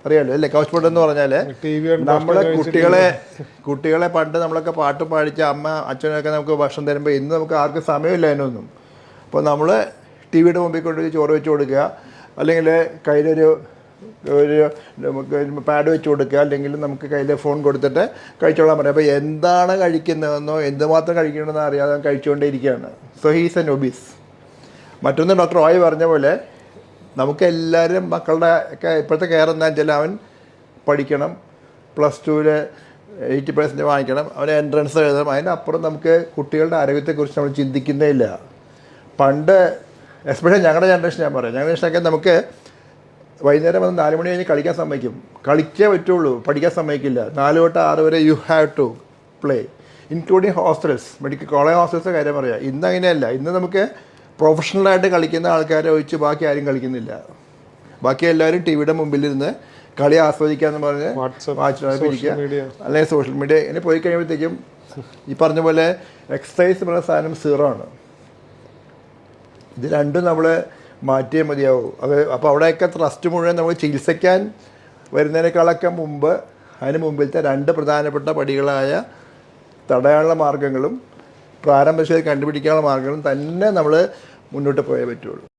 അറിയാലോ അല്ലേ? Couch food എന്ന് പറഞ്ഞാൽ നമ്മളെ കുട്ടികളെ പണ്ട് നമ്മളൊക്കെ പാട്ട് പാടിച്ച അമ്മ അച്ഛനൊക്കെ നമുക്ക് ഭക്ഷണം തരുമ്പോൾ ഇന്ന് നമുക്ക് ആർക്കും സമയമില്ല അതിനൊന്നും. അപ്പോൾ നമ്മൾ ടി വിയുടെ മുമ്പിൽ കൊണ്ട് ചോറ് വെച്ച് കൊടുക്കുക, അല്ലെങ്കിൽ കയ്യിലൊരു പാഡ് വെച്ച് കൊടുക്കുക, അല്ലെങ്കിൽ നമുക്ക് കയ്യിൽ ഫോൺ കൊടുത്തിട്ട് കഴിച്ചോളാൻ പറയാം. അപ്പോൾ എന്താണ് കഴിക്കുന്നതെന്നോ എന്തുമാത്രം കഴിക്കണമെന്നോ അറിയാതെ കഴിച്ചുകൊണ്ടേയിരിക്കുകയാണ്. So he's an obese. മറ്റൊന്ന് ഡോക്ടർ റോയ് പറഞ്ഞ പോലെ നമുക്കെല്ലാവരും മക്കളുടെ ഒക്കെ ഇപ്പോഴത്തെ കെയർ എന്താ വെച്ചാൽ അവൻ പഠിക്കണം, +2 80% വാങ്ങിക്കണം, അവന് എൻട്രൻസ് എഴുതണം. അതിനപ്പുറം നമുക്ക് കുട്ടികളുടെ ആരോഗ്യത്തെക്കുറിച്ച് നമ്മൾ ചിന്തിക്കുന്നേ ഇല്ല. പണ്ട് എസ്പെഷ്യലി ഞങ്ങളുടെ ജനറേഷൻ, ഞാൻ പറയാം, ഞങ്ങളുടെ ജനറേഷനൊക്കെ നമുക്ക് വൈകുന്നേരം വന്ന് 4 മണി കഴിഞ്ഞ് കളിക്കാൻ സമ്മതിക്കും. കളിച്ചേ പറ്റുള്ളൂ, പഠിക്കാൻ സമ്മതിക്കില്ല. 4 തൊട്ട് 6 വരെ you have to play, including hostels, medical college hostels കാര്യം പറയാം. ഇന്ന് അങ്ങനെയല്ല. ഇന്ന് നമുക്ക് പ്രൊഫഷണലായിട്ട് കളിക്കുന്ന ആൾക്കാരെ ഒഴിച്ച് ബാക്കി ആരും കളിക്കുന്നില്ല. ബാക്കി എല്ലാവരും ടി വിയുടെ മുമ്പിലിരുന്ന് കളി ആസ്വദിക്കാന്ന് പറഞ്ഞ് വാച്ചിരിക്കുക, അല്ലെങ്കിൽ സോഷ്യൽ മീഡിയ. ഇങ്ങനെ പോയി കഴിയുമ്പോഴത്തേക്കും ഈ പറഞ്ഞ പോലെ എക്സസൈസ് പറഞ്ഞ സാധനം 0 ആണ്. ഇത് രണ്ടും നമ്മൾ മാറ്റിയേ മതിയാവും. അപ്പോൾ അവിടെയൊക്കെ ട്രസ്റ്റ് മുഴുവൻ നമ്മൾ ചികിത്സിക്കാൻ വരുന്നതിനേക്കാളൊക്കെ മുമ്പ് അതിന് മുമ്പിലത്തെ 2 പ്രധാനപ്പെട്ട പടികളായ തടയാനുള്ള മാർഗങ്ങളും പ്രാരംഭശേഷി കണ്ടുപിടിക്കാനുള്ള മാർഗങ്ങളും തന്നെ നമ്മൾ മുന്നോട്ട് പോയേ പറ്റുള്ളൂ.